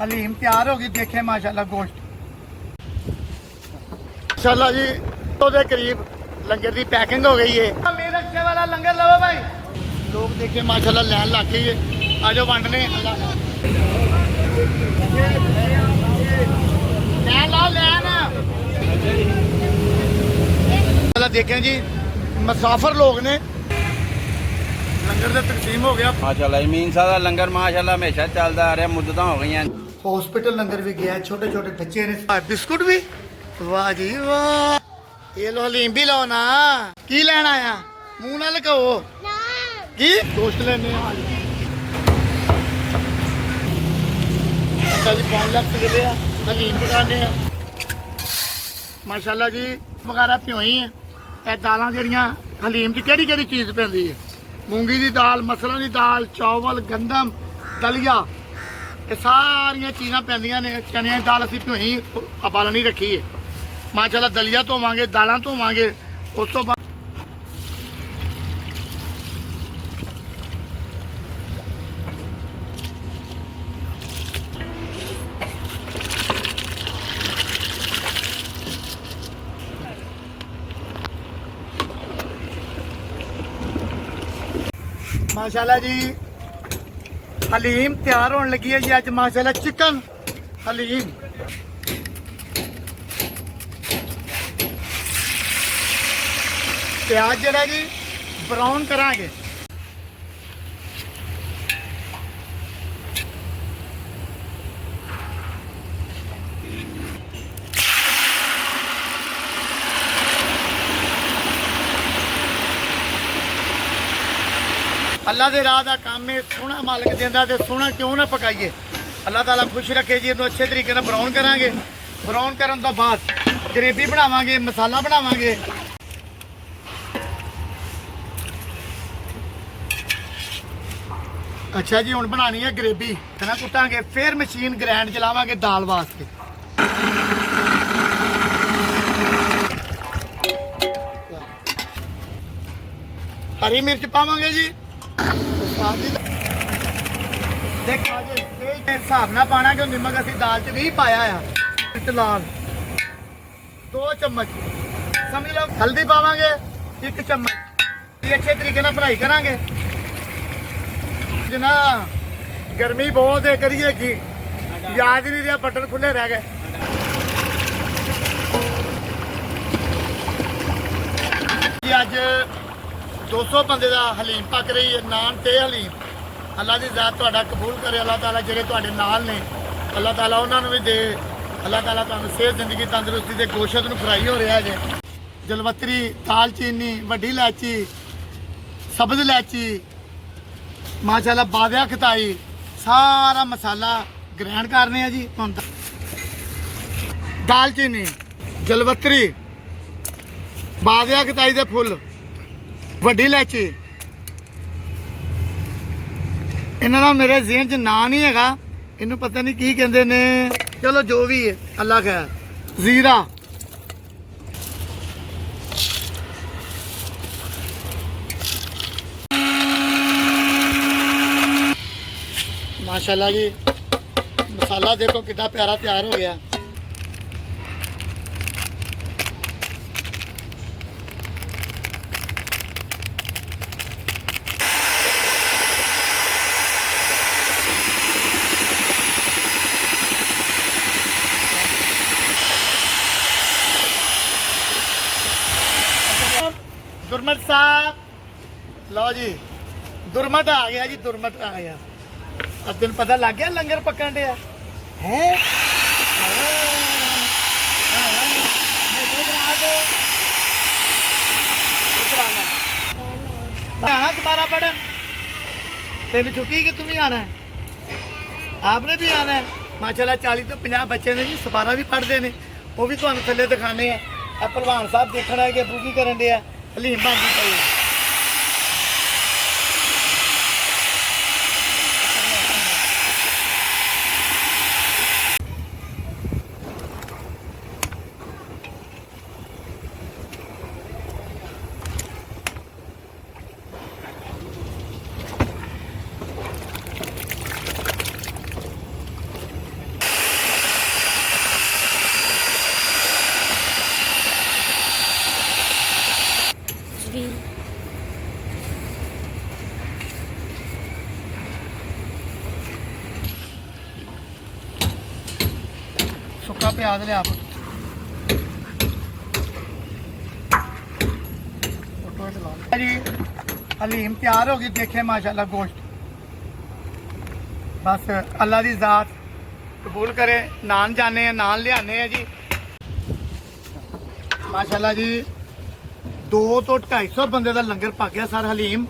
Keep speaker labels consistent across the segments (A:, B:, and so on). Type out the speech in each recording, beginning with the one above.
A: हलीम तैयार होगी। देखें माशाल्लाह गोश्त माशाल्लाह जी तो दे करीब लंगर की पैकिंग हो गई है। मेरे रखे वाला लंगर लो भाई। लोग देखे माशाल्लाह लैन लग गई है। आज वंडने लैन ला लैन देखें जी मुसाफिर लोग ने लंगर का तकसीम हो गया
B: माशाल्लाह। इमीन साहब का लंगर माशाल्लाह हमेशा चलता आ रहा, मुद्दत हो गई।
A: हॉस्पिटल लंगर भी गया, छोटे छोटे बच्चे ने बिस्कुट भी। वाह जी वाह, ये लो हलीम भी लो ना। की लेना आया मुंह ना लगाओ की दोस्त लेने अच्छा जी 5 लाख के हलीम पकाने माशाल्लाह जी वगैरह प्योई है। ਇਹ ਦਾਲਾਂ ਜਿਹੜੀਆਂ ਹਲੀਮ 'ਚ ਕਿਹੜੀ ਕਿਹੜੀ ਚੀਜ਼ ਪੈਂਦੀ ਹੈ? ਮੂੰਗੀ ਦੀ ਦਾਲ, ਮਸਰਾਂ ਦੀ ਦਾਲ, ਚਾਵਲ, ਗੰਦਮ, ਦਲੀਆ, ਇਹ ਸਾਰੀਆਂ ਚੀਜ਼ਾਂ ਪੈਂਦੀਆਂ ਨੇ। ਚਨਿਆਂ ਦੀ ਦਾਲ ਅਸੀਂ ਭਿਓਈ ਉਬਾਲਣੀ ਰੱਖੀ ਹੈ ਮਾਸ਼ਾਅੱਲਾ। ਦਲੀਆ ਧੋਵਾਂਗੇ, ਦਾਲਾਂ ਧੋਵਾਂਗੇ, ਉਸ ਤੋਂ ਬਾਅਦ माशाल्लाह जी हलीम तैयार होने लगी है जी। अज माशाल्लाह चिकन हलीम प्याज जरा जी ब्राउन करांगे। अल्लाह के राह का काम है, सोहना मालिक देंदा ते सोहना क्यों ना पकाइए। अल्लाह ताला खुश रखे जी। इन्हू अच्छे तरीके नाल ब्राउन करांगे। ब्राउन करन तो बाद ग्रेवी बनावांगे, मसाला बनावांगे। अच्छा जी हुण बनानी है ग्रेवी, ना कुटांगे, फिर मशीन ग्रैंड चलावांगे दाल वास्ते। हरी मिर्च पावांगे जी। हिसाब ना पाना कि नमक असी दाल च नहीं पाया है। लाल 2 चम्मच समझ लो। हल्दी पावांगे 1 चम्मच। अच्छे तरीके नाल भराई करांगे। जना गर्मी बहुत है करिए की याद नहीं रहा, बटन खुले रह गए। अज 200 बंदे का हलीम पक रही है, नान ते हलीम। अल्लाह की ज़ात तुहाडा कबूल करे। अल्लाह ताला जिहड़े तुहाडे नाल ने अल्लाह ताला उन्होंने भी दे। अल्लाह ताला तुहानू सेहत जिंदगी तंदुरुस्ती दे। गोशत नूं फ्राई हो रहा है। जलवतरी, दालचीनी, वड्डी इलायची, सब्ज इलायची माशाल्लाह, बादिया खताई, सारा मसाला ग्रैंड करने जी। दालचीनी, जलवतरी, बादिया खताई दे फुल, वड्डी इलायची। इन्हां दा मेरे ज़हन च नाम नहीं हैगा, इनू पता नहीं की कहंदे ने। चलो जो भी है अल्लाह खैर। जीरा, माशाल्लाह जी मसाला देखो कितना प्यारा तैयार हो गया। दुरमट साहब लो जी, दुरमट आ गया जी, दुरमट आ गया। अब दिन पता लग गया लंगर पकन दिया है। दोबारा पढ़न तेन छुट्टी कि तू भी आना है, आपने भी आना है। माशाल्लाह 40 तो 50 बच्चे ने जी, 12 भी पढ़ते हैं। वो भी तुहानू थल्ले दिखाने हैं। भलवान साहब देखना है कि बूगी करन दिया हलीम बनती पई। ਪਿਆਜ਼ ਲਿਆ ਆਪ जी हलीम तैयार होगी देखे माशाल्लाह गोश्त बस अल्लाह दी ज़ात कबूल करे नान जाने हैं नान लियाने हैं जी माशाल्लाह जी 200 ਤੋਂ 250 ਬੰਦੇ ਦਾ ਲੰਗਰ ਪੱਕ ਗਿਆ ਸਰ ਹਲੀਮ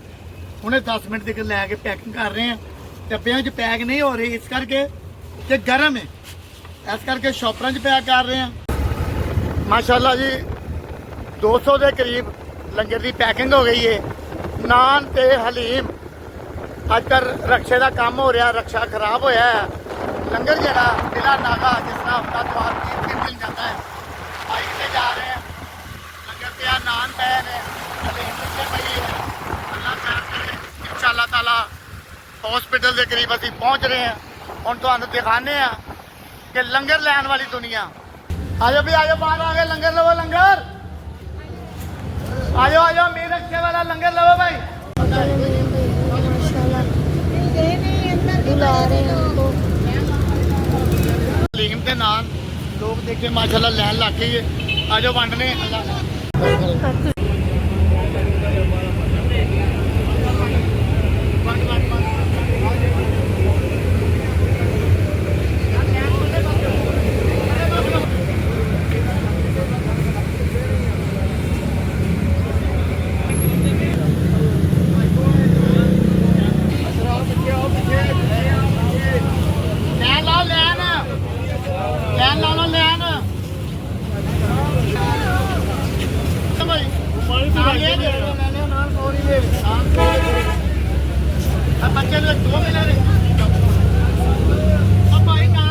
A: ਹੁਣੇ 10 ਮਿੰਟ ਤੱਕ ਲੈ ਕੇ ਪੈਕਿੰਗ ਕਰ ਰਹੇ ਆ ਡੱਬਿਆਂ 'ਚ ਪੈਕ ਨਹੀਂ ਹੋ ਰਹੀ ਇਸ ਕਰਕੇ ਕਿ ਗਰਮ ਹੈ ਇਸ ਕਰਕੇ ਸ਼ਾਪਰਾਂ 'ਚ ਪੈਕ ਕਰ ਰਹੇ ਆ ਮਾਸ਼ਾਅੱਲਾ ਜੀ 200 ਦੇ ਕਰੀਬ ਲੰਗਰ ਦੀ ਪੈਕਿੰਗ ਹੋ ਗਈ ਹੈ ਨਾਨ ਤੇ ਹਲੀਮ ਅੱਜ ਕੱਲ੍ਹ ਰਕਸ਼ੇ ਦਾ ਕੰਮ ਹੋ ਰਿਹਾ ਰਕਸ਼ਾ ਖਰਾਬ ਹੋਇਆ ਹੈ ਲੰਗਰ ਜਿਹੜਾ ਬਿਲਾ ਨਾਗਾ ਜਿਸ ਤਰ੍ਹਾਂ ਹਫਤਾ ਦਵਾਰ ਕੀ ਮਿਲ ਜਾਂਦਾ ਹੈ ਬਾਈਕ ਤੇ ਜਾ ਰਹੇ हैं ਲੰਗਰ ਤੇ ਆ ਨਾਨ ਪਏ ਨੇ ਹਲੀਮ ਤੇ ਪਈ ਹੈ ਅੱਲਾਹ ਖੈਰ ਕਰੇ ਇਨਸ਼ਾਅੱਲਾ ਤਾਲਾ ਹਸਪੀਟਲ ਦੇ ਕਰੀਬ ਅਸੀਂ ਪਹੁੰਚ ਰਹੇ ਹਾਂ ਹੁਣ ਤੁਹਾਨੂੰ ਦਿਖਾਣੇ ਆ ਕਿ ਲੰਗਰ ਲੈਣ ਵਾਲੀ ਦੁਨੀਆ ਆਜੋ ਵੀ ਆਜੋ ਬਾਹਰ ਆ ਕੇ ਲੰਗਰ ਲਵੋ ਲੰਗਰ आजो आजो मीर रखे वाला लंगर लो भाई हलीम के नान लोग देखे माशाल्लाह लैन लग गई है आजो वंडने बच्चे दो मिले भाई नाम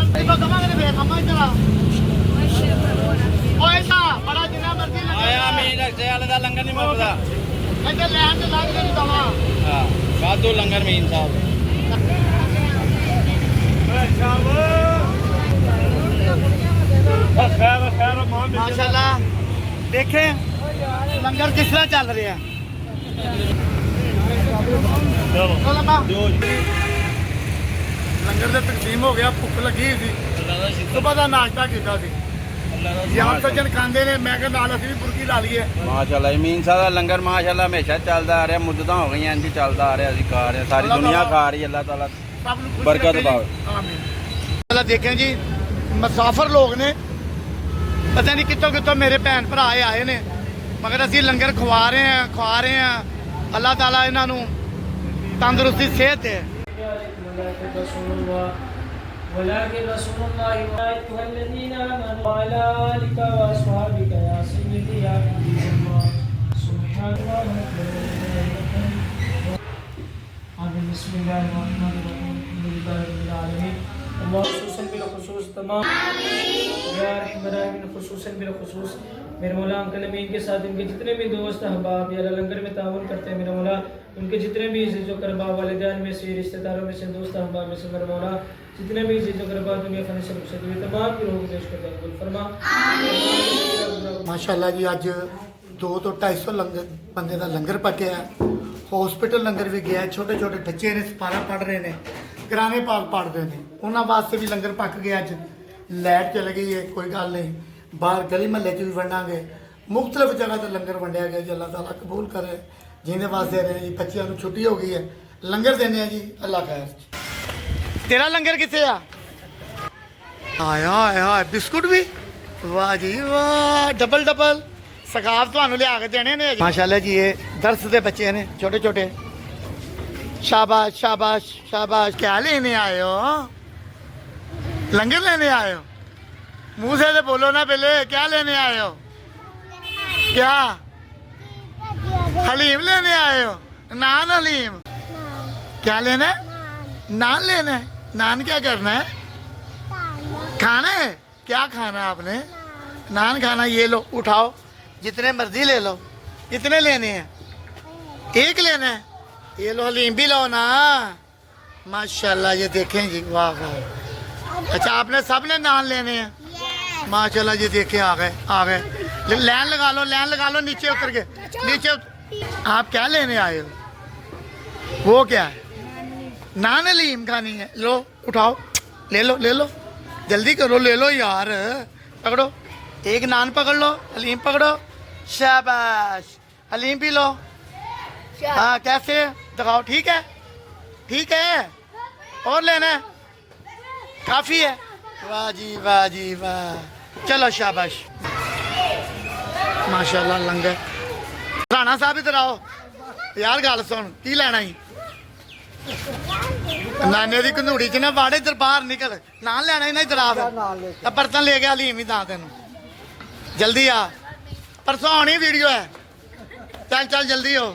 A: ऐसा बड़ा जिन्ना मर्जी
B: ਆਇਆ ਮੀਰ ਰਕਸ਼ੇ ਵਾਲੇ ਦਾ ਲੰਗਰ ਨਹੀਂ ਮੁੱਕਦਾ
A: ਇੱਥੇ ਲੈਣ ਤੇ ਲੱਗ ਕੇ ਦਵਾ
B: ਹਾਂ ਵਾਧੂ ਲੰਗਰ ਮੀਨ ਸਾਹਿਬ
A: माशाल्लाह देखें लंगर किस तरह चल रहा है लंगर तो तकसीम हो गया भुख लगी सी सुबह का नाश्ता किया यहाँ सज्जन खाते ने मैं नाल असीं भी बुरकी ला लीए
B: ਮਾਸ਼ਾਅੱਲਾ ਮੀਨ ਸਾਹਿਬ ਦਾ ਲੰਗਰ ਮਾਸ਼ਾਅੱਲਾ ਹਮੇਸ਼ਾ ਚੱਲਦਾ ਆ ਰਿਹਾ ਮੁੱਦਤਾਂ ਹੋ ਗਈਆਂ ਇੰਜ ਚੱਲਦਾ ਆ ਰਿਹਾ ਅਸੀਂ ਖਾ ਰਹੇ ਸਾਰੀ ਦੁਨੀਆ ਖਾ ਰਹੀ ਅੱਲਾਹ ਤਾਲਾ
A: सब नूं खुश
B: बरकत
A: रखे जी।
B: पावे।
A: आमीन। ਪਹਿਲਾਂ देखें जी मुसाफिर लोग ने पता नहीं कितों कितों मेरे भैन भरा आए ने मगर असीं लंगर खवा रहे हैं अल्लाह ताला इन्हां नूं तंदुरुस्ती सेहत दे
C: ولكن رسول الله أيها الذين آمنوا وعلى آلك وأصحابك يا سيدي يا حبيب الله سبحان الله آمين بسم الله الرحمن الرحيم الحمد لله رب العالمين الله خصوصا بالخصوص तमाम या रहम الرحيم خصوصا بالخصوص मेरे मौला अंकल अमीन के साथ इनके जितने भी दोस्त अहबाब या लंगर में ताउन करते हैं मेरा मौला उनके जितने भी जो करबा वालिदैन में से रिश्तेदारों में से दोस्त अहबाब में से मेरा मौला जितने भी जो करबा दुनिया फनी से रुखसत हुए तमाम की रूह पेश कर दे कबूल फरमा
A: माशाअल्लाह जी अज 200 ਤੋਂ 250 ਲੰਗਰ ਬੰਦੇ ਦਾ ਲੰਗਰ ਪੱਕਿਆ ਹਸਪੀਟਲ ਲੰਗਰ ਵੀ ਗਿਆ ਛੋਟੇ ਛੋਟੇ ਬੱਚੇ ਨੇ ਸਪਾਰਾ ਪੜ ਰਹੇ ਨੇ ਕਿਰਾਣੇ ਪਾਕ ਪੜਦੇ ਨੇ ਉਹਨਾਂ ਵਾਸਤੇ ਵੀ ਲੰਗਰ ਪੱਕ ਗਿਆ ਅੱਜ ਲਾਈਟ ਚਲ ਗਈ ਹੈ ਕੋਈ ਗੱਲ ਨਹੀਂ ਬਾਹਰ ਗਲੀ ਮਹੱਲੇ 'ਚ ਵੀ ਵੰਡਾਂਗੇ ਮੁxtਲਫ ਜਗ੍ਹਾ ਤੇ ਲੰਗਰ ਵੰਡਿਆ ਗਿਆ ਜੀ ਅੱਲਾਹ ਤਾਲਾ ਕਬੂਲ ਕਰੇ ਜਿਹਦੇ ਵਾਸਤੇ ਰਹੇ ਜੀ ਬੱਚਿਆਂ ਨੂੰ ਛੁੱਟੀ ਹੋ ਗਈ ਹੈ ਲੰਗਰ ਦੇਣੇ ਆ ਜੀ ਅੱਲਾਹ ਖੈਰ ਤੇਰਾ ਲੰਗਰ ਕਿੱਥੇ ਆ ਆਇਆ ਆਇਆ ਬਿਸਕੁਟ ਵੀ ਵਾਹ ਜੀ ਵਾਹ ਡਬਲ ਡਬਲ ਸਗਾਫ ਤੁਹਾਨੂੰ ਲਿਆ ਕੇ ਦੇਣੇ ਨੇ ਮਾਸ਼ਾਅੱਲਾ ਜੀ ਇਹ ਦਰਸ ਦੇ ਬੱਚੇ ਨੇ ਛੋਟੇ ਛੋਟੇ शाबाश शाबाश शाबाश क्या लेने आए हो लंगर लेने आए हो मुंह से तो बोलो ना पहले क्या लेने आए हो क्या हलीम लेने आए हो नान हलीम क्या लेना है नान लेना है नान क्या करना है खाना है क्या खाना है आपने नान खाना ये लो उठाओ जितने मर्जी ले लो कितने लेने हैं एक लेना है ये लो हलीम भी लो ना माशाल्लाह ये देखें जी वाह वाह अच्छा आपने सब ने नान लेने हैं माशाल्लाह जी देखे आ गए लाइन लगा लो नीचे उतर के नीचे आप क्या लेने आए हो वो क्या है नान हलीम खानी है लो उठाओ ले लो जल्दी करो ले लो यार पकड़ो, एक नान पकड़ लो, हलीम पकड़ो, शाबाश। Haleem P low. हाँ कैसे दिखाओ, ठीक है, ठीक है, और लेना है, काफी है। वाह जी वाह जी वाह, चलो शाबाश, माशाल्लाह लंगर। राणा साहब इधर आओ यार, गल सुन, की लेना ही? नाने दी घंधूड़ी च ना बाड़े, इधर बाहर निकल, नान लेना ही ना, इधर आ बर्तन ले गया हलीम ही दा तेन, जल्दी आ, परसों आनी वीडियो है, चल चल जल्दी हो।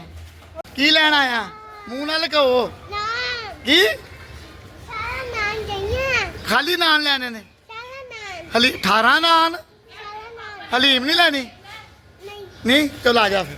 A: की लेना आया, मुंह ना लगाओ, की खाली नान लेने ने? हली 18 नान, हलीम नहीं लेनी? नहीं, चल आ जा फिर।